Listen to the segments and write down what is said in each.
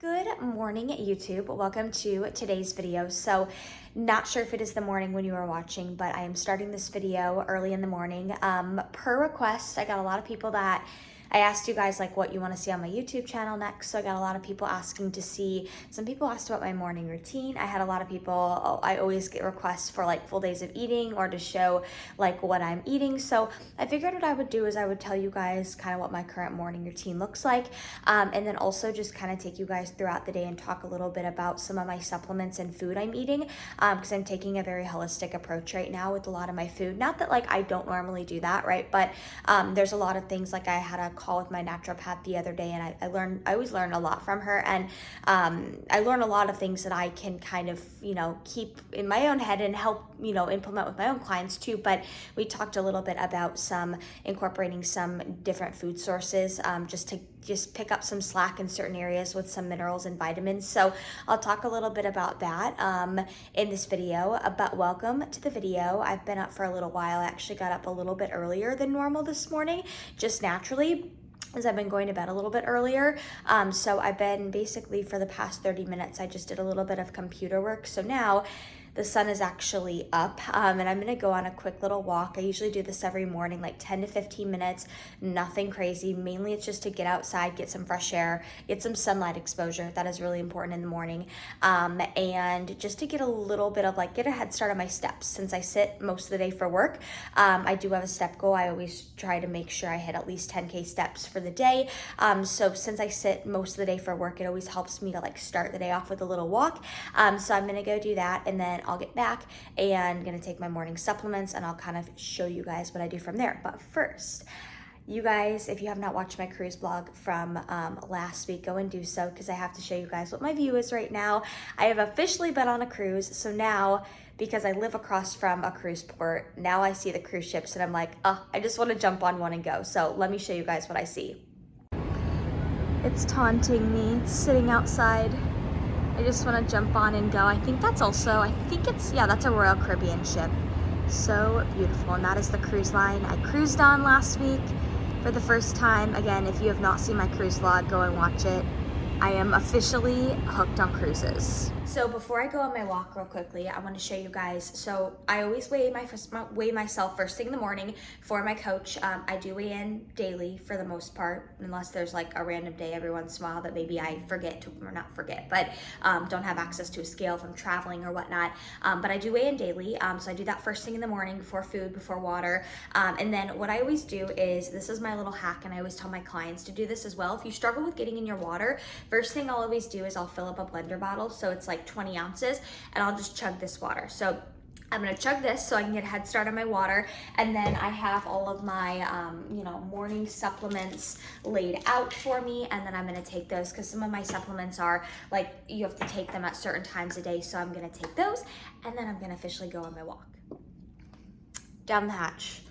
Good morning, YouTube. Welcome to today's video. So, not sure if it is the morning when you are watching, but I am starting this video early in the morning. Per request, I got a lot of people that I asked you guys like what you want to see on my YouTube channel next. So I got a lot of people asking to see, some people asked about my morning routine. I had a lot of people, I always get requests for like full days of eating or to show like what I'm eating. So I figured what I would do is I would tell you guys kind of what my current morning routine looks like. And then also just kind of take you guys throughout the day and talk a little bit about some of my supplements and food I'm eating. Because I'm taking a very holistic approach right now with a lot of my food. Not that like I don't normally do that, right? But there's a lot of things, like I had a call with my naturopath the other day, and I always learn a lot from her, and I learn a lot of things that I can kind of, keep in my own head and help, implement with my own clients too. But we talked a little bit about incorporating some different food sources, just pick up some slack in certain areas with some minerals and vitamins. So I'll talk a little bit about that in this video. But welcome to the video. I've been up for a little while. I actually got up a little bit earlier than normal this morning, just naturally, as I've been going to bed a little bit earlier. So I've been basically, for the past 30 minutes, I just did a little bit of computer work. So now the sun is actually up, and I'm gonna go on a quick little walk. I usually do this every morning, like 10 to 15 minutes, nothing crazy. Mainly it's just to get outside, get some fresh air, get some sunlight exposure. That is really important in the morning. And just to get a little bit of get a head start on my steps. Since I sit most of the day for work, I do have a step goal. I always try to make sure I hit at least 10K steps for the day. So since I sit most of the day for work, it always helps me to start the day off with a little walk. So I'm gonna go do that, and then I'll get back and gonna take my morning supplements, and I'll kind of show you guys what I do from there. But first, you guys, if you have not watched my cruise vlog from last week, go and do so, because I have to show you guys what my view is right now. I have officially been on a cruise, so now, because I live across from a cruise port, now I see the cruise ships and I'm like, I just want to jump on one and go. So let me show you guys what I see. It's taunting me. It's sitting outside. I just want to jump on and go. I think that's a Royal Caribbean ship. So beautiful. And that is the cruise line I cruised on last week for the first time. Again, if you have not seen my cruise vlog, go and watch it. I am officially hooked on cruises. So before I go on my walk real quickly, I want to show you guys. So I always weigh myself first thing in the morning for my coach. I do weigh in daily for the most part, unless there's a random day every once in a while that maybe I don't have access to a scale if I'm traveling or whatnot. But I do weigh in daily. So I do that first thing in the morning before food, before water. And then what I always do is, this is my little hack, and I always tell my clients to do this as well. If you struggle with getting in your water, first thing I'll always do is I'll fill up a blender bottle. So it's 20 ounces, and I'll just chug this water. So I'm gonna chug this so I can get a head start on my water, and then I have all of my morning supplements laid out for me, and then I'm gonna take those, because some of my supplements are you have to take them at certain times a day. So I'm gonna take those, and then I'm gonna officially go on my walk. Down the hatch,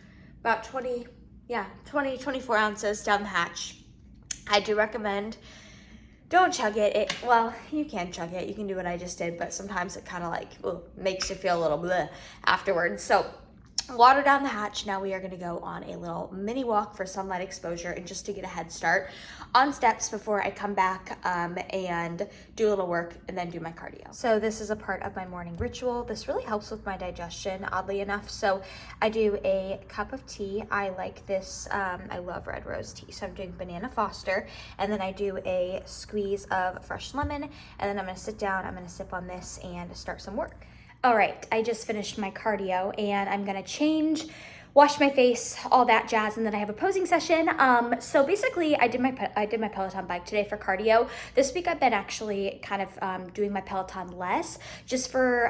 about 24 ounces down the hatch. I do recommend, don't chug it. Well, you can chug it. You can do what I just did, but sometimes it kind of makes you feel a little bleh afterwards. So water down the hatch. Now we are going to go on a little mini walk for sunlight exposure, and just to get a head start on steps before I come back and do a little work and then do my cardio. So this is a part of my morning ritual. This really helps with my digestion, oddly enough. So I do a cup of tea. I like this. I love red rose tea. So I'm doing banana Foster, and then I do a squeeze of fresh lemon, and then I'm going to sit down. I'm going to sip on this and start some work. All right, I just finished my cardio, and I'm gonna change, wash my face, all that jazz, and then I have a posing session. So basically, I did my Peloton bike today for cardio. This week I've been actually kind of doing my Peloton less, just for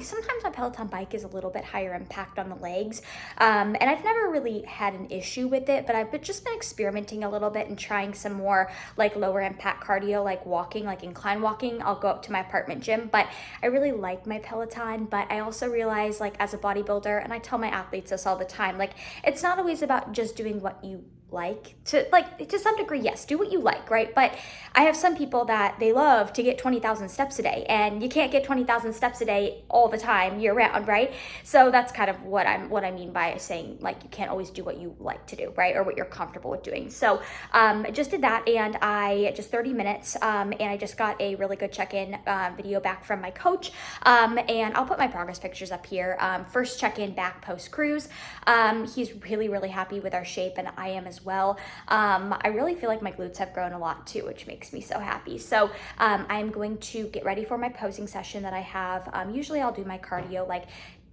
sometimes my Peloton bike is a little bit higher impact on the legs, and I've never really had an issue with it, but I've just been experimenting a little bit and trying some more lower impact cardio, like walking, incline walking. I'll go up to my apartment gym, but I really like my Peloton. But I also realize, as a bodybuilder, and I tell my athletes this all the time, it's not always about just doing what you like. To some degree, yes, do what you like, right? But I have some people that they love to get 20,000 steps a day, and you can't get 20,000 steps a day all the time year round, right? So that's kind of what I mean by saying, like, you can't always do what you like to do, right? Or what you're comfortable with doing. So I just did that, and I just 30 minutes, and I just got a really good check-in video back from my coach, and I'll put my progress pictures up here. First check-in back post-cruise. He's really happy with our shape, and I am as well. I really feel like my glutes have grown a lot too, which makes me so happy. So I'm going to get ready for my posing session that I have. Usually I'll do my cardio, like,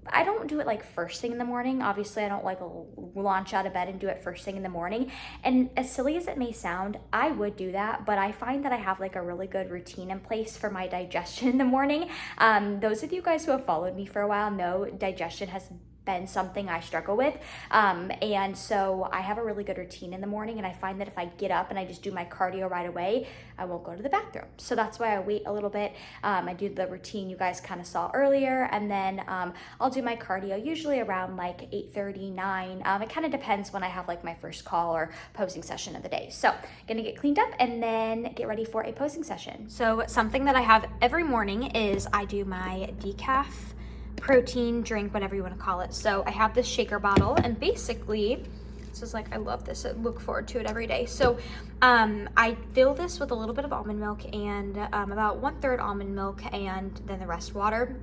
I don't do it like first thing in the morning. Obviously, I don't like launch out of bed and do it first thing in the morning. And as silly as it may sound, I would do that, but I find that I have like a really good routine in place for my digestion in the morning. Those of you guys who have followed me for a while know digestion has been something I struggle with. And so I have a really good routine in the morning, and I find that if I get up and I just do my cardio right away, I won't go to the bathroom. So that's why I wait a little bit. I do the routine you guys kind of saw earlier, and then I'll do my cardio usually around like 8:30, 9. It kind of depends when I have like my first call or posing session of the day. So gonna get cleaned up and then get ready for a posing session. So something that I have every morning is I do my decaf protein drink, whatever you want to call it. So I have this shaker bottle, and basically this is like, I love this. I look forward to it every day. So I fill this with a little bit of almond milk and about 1/3 almond milk, and then the rest water.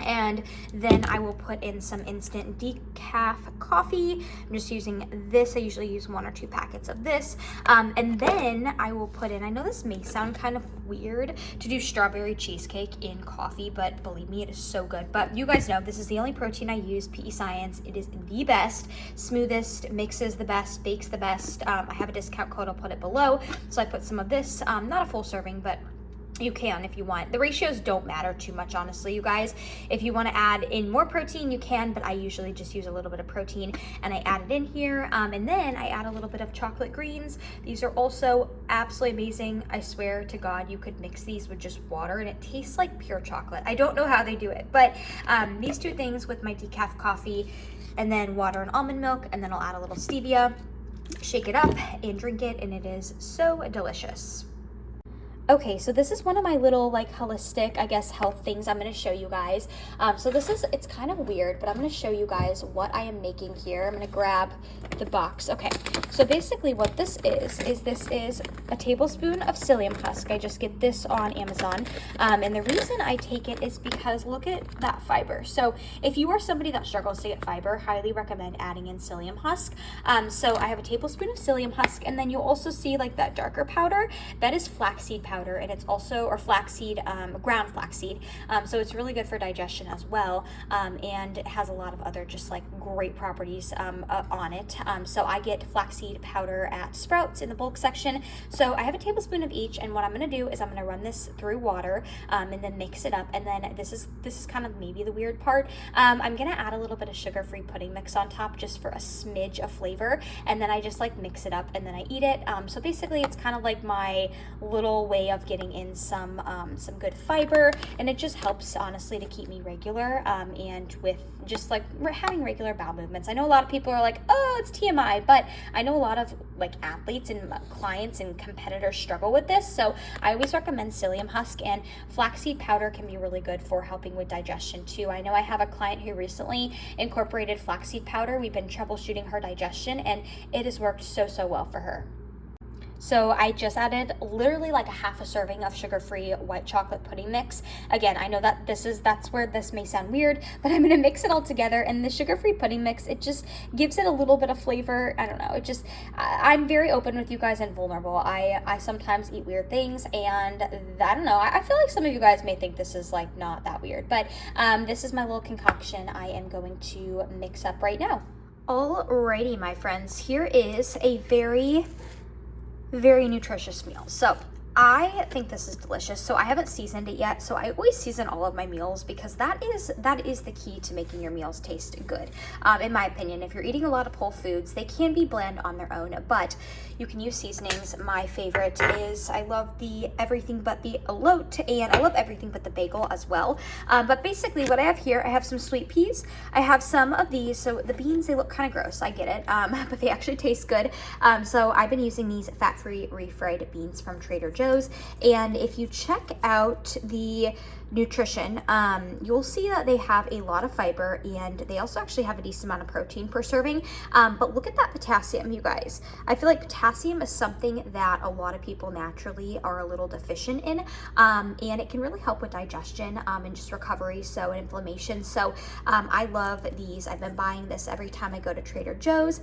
And then I will put in some instant decaf coffee. I'm just using this. I usually use 1 or 2 packets of this. And then I will put in, I know this may sound kind of weird to do strawberry cheesecake in coffee, but believe me, it is so good. But you guys know this is the only protein I use, PEScience. It is the best, smoothest, mixes the best, bakes the best. I have a discount code, I'll put it below. So I put some of this, not a full serving, but you can if you want. The ratios don't matter too much, honestly, you guys. If you want to add in more protein, you can, but I usually just use a little bit of protein and I add it in here. And then I add a little bit of chocolate greens. These are also absolutely amazing. I swear to God, you could mix these with just water and it tastes like pure chocolate. I don't know how they do it, but these 2 things with my decaf coffee, and then water and almond milk, and then I'll add a little stevia, shake it up and drink it, and it is so delicious. Okay, so this is one of my little like holistic, I guess, health things I'm going to show you guys. So this is, it's kind of weird, but I'm going to show you guys what I am making here. I'm going to grab the box. Okay, so basically what this is a tablespoon of psyllium husk. I just get this on Amazon. And the reason I take it is because look at that fiber. So if you are somebody that struggles to get fiber, highly recommend adding in psyllium husk. So I have a tablespoon of psyllium husk, and then you'll also see like that darker powder, that is flaxseed powder. And it's also, or flaxseed, ground flaxseed. So it's really good for digestion as well. And it has a lot of other just like great properties on it. So I get flaxseed powder at Sprouts in the bulk section. So I have a tablespoon of each, and what I'm going to do is I'm going to run this through water and then mix it up. And then this is kind of maybe the weird part. I'm going to add a little bit of sugar-free pudding mix on top just for a smidge of flavor. And then I just like mix it up and then I eat it. So basically it's kind of like my little way of getting in some good fiber, and it just helps honestly to keep me regular and with just like having regular bowel movements. I know a lot of people are like, oh, it's TMI, but I know a lot of like athletes and clients and competitors struggle with this, so I always recommend psyllium husk, and flaxseed powder can be really good for helping with digestion too. I know I have a client who recently incorporated flaxseed powder. We've been troubleshooting her digestion, and it has worked so well for her. So I just added literally like a half a serving of sugar-free white chocolate pudding mix. Again, I know that that's where this may sound weird, but I'm gonna mix it all together, and the sugar-free pudding mix, it just gives it a little bit of flavor. I don't know, it just, I'm very open with you guys and vulnerable. I sometimes eat weird things, and I don't know, I feel like some of you guys may think this is like not that weird, but this is my little concoction I am going to mix up right now. Alrighty, my friends, here is a very nutritious meal. So I think this is delicious. So I haven't seasoned it yet. So I always season all of my meals because that is the key to making your meals taste good. In my opinion, if you're eating a lot of whole foods, they can be bland on their own, but you can use seasonings. My favorite is, I love the everything but the elote, and I love everything but the bagel as well. But basically what I have here, I have some sweet peas. I have some of these. So the beans, they look kind of gross, I get it, but they actually taste good. So I've been using these fat-free refried beans from Trader Joe's. And if you check out the nutrition, you'll see that they have a lot of fiber, and they also actually have a decent amount of protein per serving. But look at that potassium, you guys. I feel like potassium is something that a lot of people naturally are a little deficient in, and it can really help with digestion and just recovery, so and inflammation. So I love these. I've been buying this every time I go to Trader Joe's.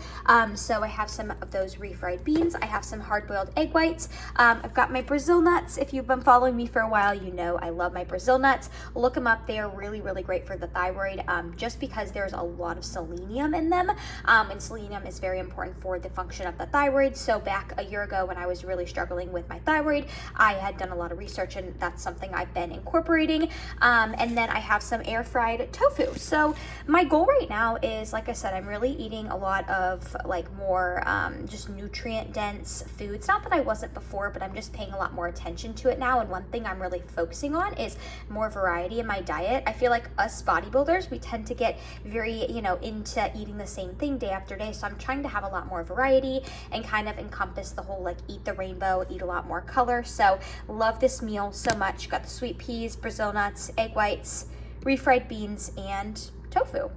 So I have some of those refried beans. I have some hard-boiled egg whites. I've got my Brazil nuts. If you've been following me for a while, you know I love my Brazil nuts. Look them up. They are really, really great for the thyroid, just because there's a lot of selenium in them, and selenium is very important for the function of the thyroid. So back a year ago when I was really struggling with my thyroid, I had done a lot of research, and that's something I've been incorporating. And then I have some air fried tofu. So my goal right now is, like I said, I'm really eating a lot of like more just nutrient dense foods. Not that I wasn't before, but I'm just paying a lot more attention to it now. And one thing I'm really focusing on is more variety in my diet. I feel like us bodybuilders, we tend to get very, into eating the same thing day after day. So I'm trying to have a lot more variety and kind of encompass the whole like eat the rainbow, eat a lot more color. So love this meal so much. Got the sweet peas, Brazil nuts, egg whites, refried beans, and tofu.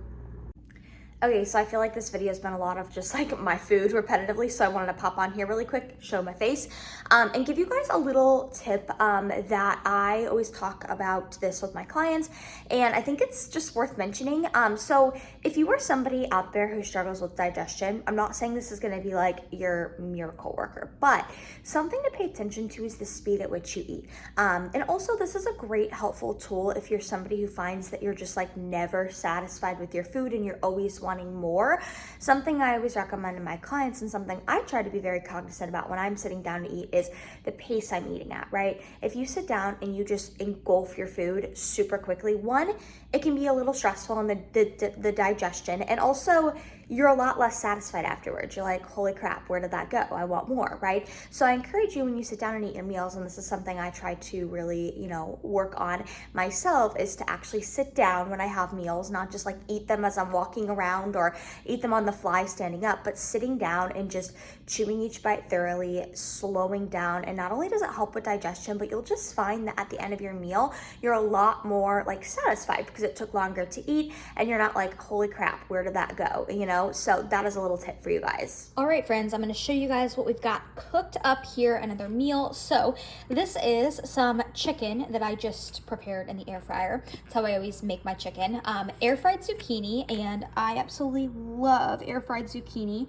Okay, so I feel like this video has been a lot of just like my food repetitively, so I wanted to pop on here really quick, show my face, and give you guys a little tip that I always talk about this with my clients, and I think it's just worth mentioning. So if you are somebody out there who struggles with digestion, I'm not saying this is going to be like your miracle worker, but something to pay attention to is the speed at which you eat. And also this is a great helpful tool if you're somebody who finds that you're just like never satisfied with your food and you're always wanting more. Something I always recommend to my clients, and something I try to be very cognizant about when I'm sitting down to eat, is the pace I'm eating at, right? If you sit down and you just engulf your food super quickly, one, it can be a little stressful on the digestion, and also you're a lot less satisfied afterwards. You're like, holy crap, where did that go? I want more, right? So I encourage you, when you sit down and eat your meals, and this is something I try to really, work on myself, is to actually sit down when I have meals, not just like eat them as I'm walking around or eat them on the fly standing up, but sitting down and just chewing each bite thoroughly, slowing down. And not only does it help with digestion, but you'll just find that at the end of your meal, you're a lot more like satisfied because it took longer to eat, and you're not like, holy crap, where did that go? So that is a little tip for you guys. All right, friends, I'm going to show you guys what we've got cooked up here, another meal. So this is some chicken that I just prepared in the air fryer. That's how I always make my chicken. Air fried zucchini, and I absolutely love air fried zucchini.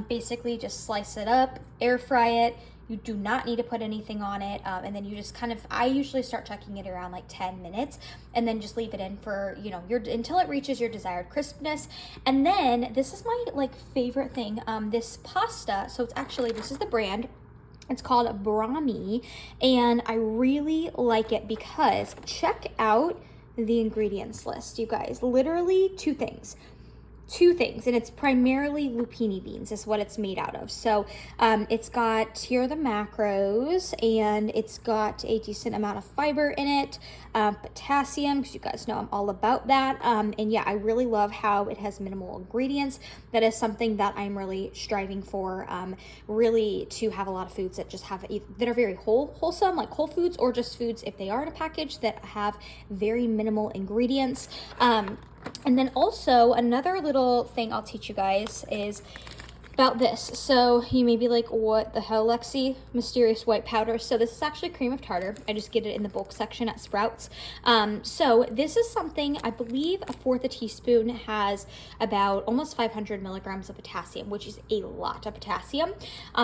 Basically just slice it up, air fry it. You do not need to put anything on it. And then you just I usually start checking it around like 10 minutes and then just leave it in for, until it reaches your desired crispness. And then this is my like favorite thing, this pasta. So it's actually, this is the brand. It's called Brahmi, and I really like it because check out the ingredients list, you guys. Literally two things, and it's primarily lupini beans is what it's made out of. So it's got, here are the macros, and it's got a decent amount of fiber in it, potassium, because you guys know I'm all about that. And yeah, I really love how it has minimal ingredients. That is something that I'm really striving for, really to have a lot of foods that just have, that are very wholesome, like whole foods, or just foods, if they are in a package, that have very minimal ingredients. And then also another little thing I'll teach you guys is about this. So you may be like, what the hell, Lexie? Mysterious white powder. So this is actually cream of tartar. I just get it in the bulk section at Sprouts. So this is something, I believe a fourth a teaspoon has about almost 500 milligrams of potassium, which is a lot of potassium.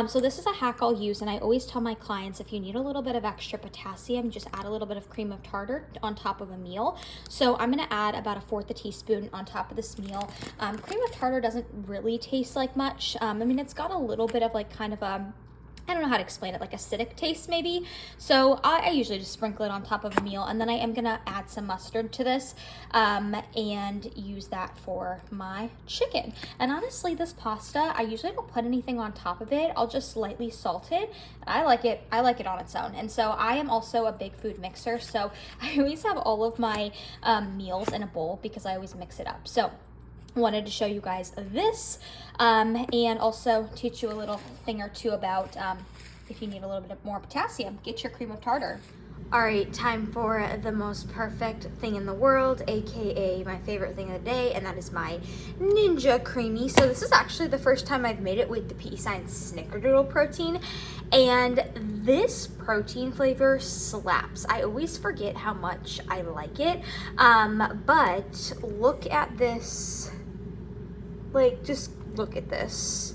So this is a hack I'll use, and I always tell my clients, if you need a little bit of extra potassium, just add a little bit of cream of tartar on top of a meal. So I'm gonna add about a fourth a teaspoon on top of this meal. Cream of tartar doesn't really taste like much. I mean, it's got a little bit of like kind of a I don't know how to explain it, like acidic taste maybe. So I usually just sprinkle it on top of a meal, and then I am gonna add some mustard to this and use that for my chicken. And honestly, this pasta, I usually don't put anything on top of it. I'll just lightly salt it. I like it on its own. And so I am also a big food mixer, so I always have all of my meals in a bowl because I always mix it up. So wanted to show you guys this and also teach you a little thing or two about if you need a little bit more potassium, get your cream of tartar. All right, time for the most perfect thing in the world, aka my favorite thing of the day, and that is my Ninja CREAMI. So this is actually the first time I've made it with the PESCIENCE Snickerdoodle protein, and this protein flavor slaps. I always forget how much I like it, but look at this. Like, just look at this.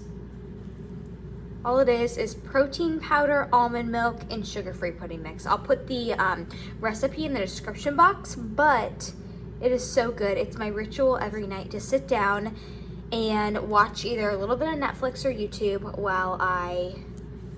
All it is protein powder, almond milk, and sugar-free pudding mix. I'll put the recipe in the description box, but it is so good. It's my ritual every night to sit down and watch either a little bit of Netflix or YouTube while I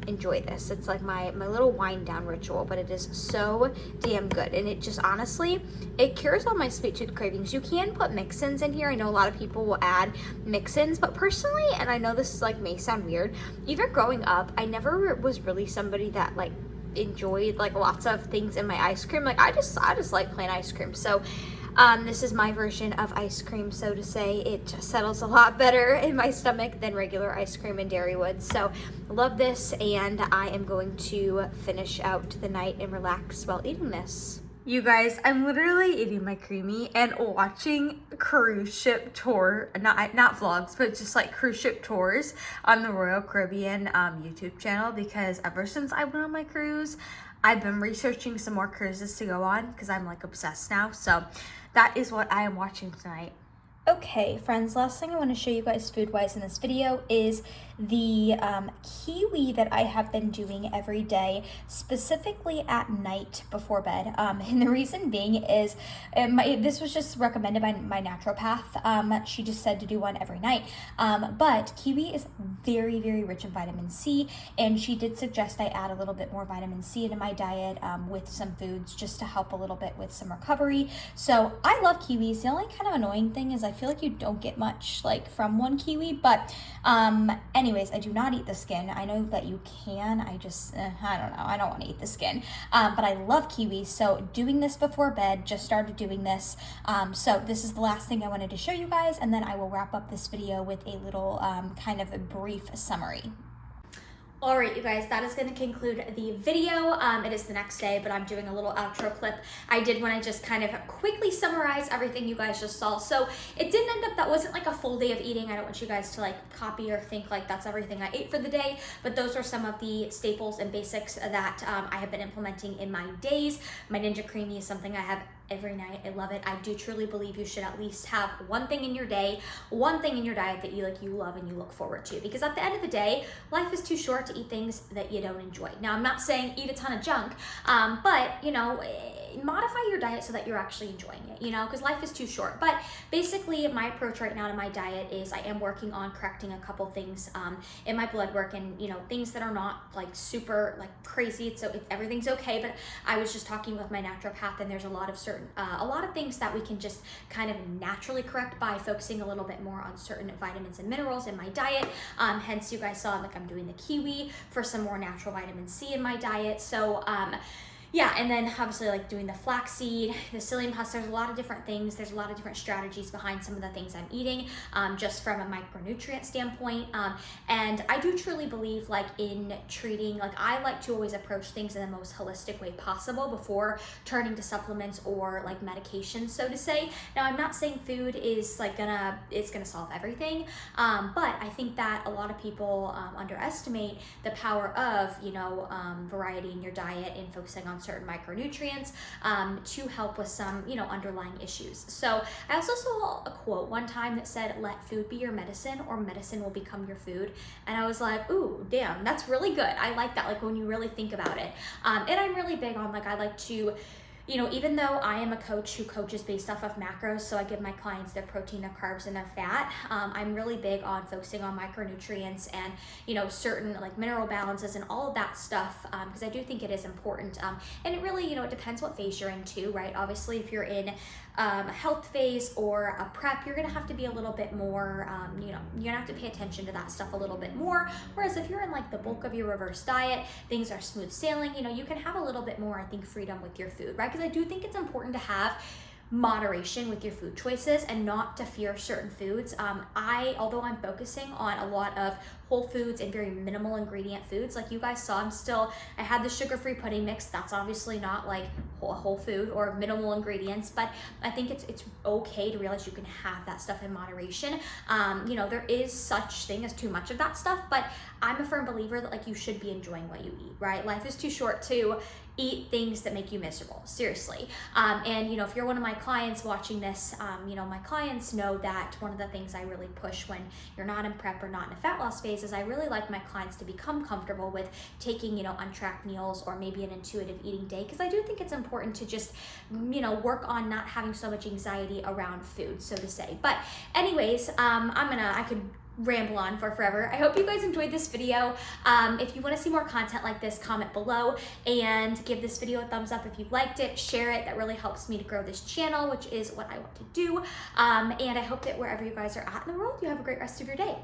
enjoy this. It's like my little wind down ritual, but it is so damn good. And it just honestly, it cures all my sweet tooth cravings. You can put mix-ins in here. I know a lot of people will add mix-ins, but personally, and I know this like may sound weird, even growing up, I never was really somebody that like enjoyed like lots of things in my ice cream. Like I just like plain ice cream. So this is my version of ice cream, so to say. It settles a lot better in my stomach than regular ice cream and dairy would. So love this, and I am going to finish out the night and relax while eating this. You guys, I'm literally eating my CREAMI and watching cruise ship tour, not vlogs, but just like cruise ship tours on the Royal Caribbean YouTube channel, because ever since I went on my cruise, I've been researching some more cruises to go on because I'm like obsessed now. So that is what I am watching tonight. Okay, friends, last thing I want to show you guys food-wise in this video is the kiwi that I have been doing every day, specifically at night before bed. And the reason being is this was just recommended by my naturopath. She just said to do one every night. But kiwi is very, very rich in vitamin C, and she did suggest I add a little bit more vitamin C into my diet with some foods just to help a little bit with some recovery. So I love kiwis. The only kind of annoying thing is I feel like you don't get much like from one kiwi, but anyways, I do not eat the skin. I know that you can. I just I don't know, I don't want to eat the skin, but I love kiwi. So doing this before bed, just started doing this, so this is the last thing I wanted to show you guys, and then I will wrap up this video with a little kind of a brief summary. All right, you guys, that is going to conclude the video. It is the next day, but I'm doing a little outro clip. I did want to just kind of quickly summarize everything you guys just saw. So it didn't end up, that wasn't like a full day of eating. I don't want you guys to like copy or think like that's everything I ate for the day, but those are some of the staples and basics that I have been implementing in my days. My Ninja CREAMI is something I have every night. I love it. I do truly believe you should at least have one thing in your day, one thing in your diet that you love and you look forward to, because at the end of the day, life is too short to eat things that you don't enjoy. Now, I'm not saying eat a ton of junk, but you know, modify your diet so that you're actually enjoying it, you know, because life is too short. But basically my approach right now to my diet is I am working on correcting a couple things in my blood work, and you know, things that are not like super like crazy. So everything's okay, but I was just talking with my naturopath, and there's a lot of things that we can just kind of naturally correct by focusing a little bit more on certain vitamins and minerals in my diet. Hence you guys saw like I'm doing the kiwi for some more natural vitamin C in my diet. So yeah, and then obviously like doing the flaxseed, the psyllium husk, there's a lot of different things. There's a lot of different strategies behind some of the things I'm eating, just from a micronutrient standpoint. And I do truly believe like in treating, like I like to always approach things in the most holistic way possible before turning to supplements or like medications, so to say. Now, I'm not saying food is like it's gonna solve everything, but I think that a lot of people underestimate the power of, you know, variety in your diet and focusing on certain micronutrients to help with some, you know, underlying issues. So I also saw a quote one time that said, let food be your medicine or medicine will become your food. And I was like, ooh, damn, that's really good. I like that, like when you really think about it. And I'm really big on like, I like to you know, even though I am a coach who coaches based off of macros, so I give my clients their protein, their carbs, and their fat, I'm really big on focusing on micronutrients and, you know, certain like mineral balances and all of that stuff, because I do think it is important. And it really, you know, it depends what phase you're in too, right? Obviously, if you're in a health phase or a prep, you're gonna have to be a little bit more, you know, you're gonna have to pay attention to that stuff a little bit more. Whereas if you're in like the bulk of your reverse diet, things are smooth sailing, you know, you can have a little bit more, I think, freedom with your food, right? Because I do think it's important to have moderation with your food choices and not to fear certain foods. Although I'm focusing on a lot of whole foods and very minimal ingredient foods, like you guys saw, I had the sugar-free pudding mix. That's obviously not like a whole food or minimal ingredients, but I think it's okay to realize you can have that stuff in moderation. You know, there is such thing as too much of that stuff, but I'm a firm believer that like you should be enjoying what you eat, right? Life is too short to eat things that make you miserable, seriously. And you know, if you're one of my clients watching this, you know, my clients know that one of the things I really push when you're not in prep or not in a fat loss phase is I really like my clients to become comfortable with taking, you know, untracked meals or maybe an intuitive eating day, because I do think it's important to just, you know, work on not having so much anxiety around food, so to say. But anyways, I could ramble on for forever. I hope you guys enjoyed this video. If you want to see more content like this, comment below and give this video a thumbs up if you liked it. Share it. That really helps me to grow this channel, which is what I want to do. And I hope that wherever you guys are at in the world, you have a great rest of your day.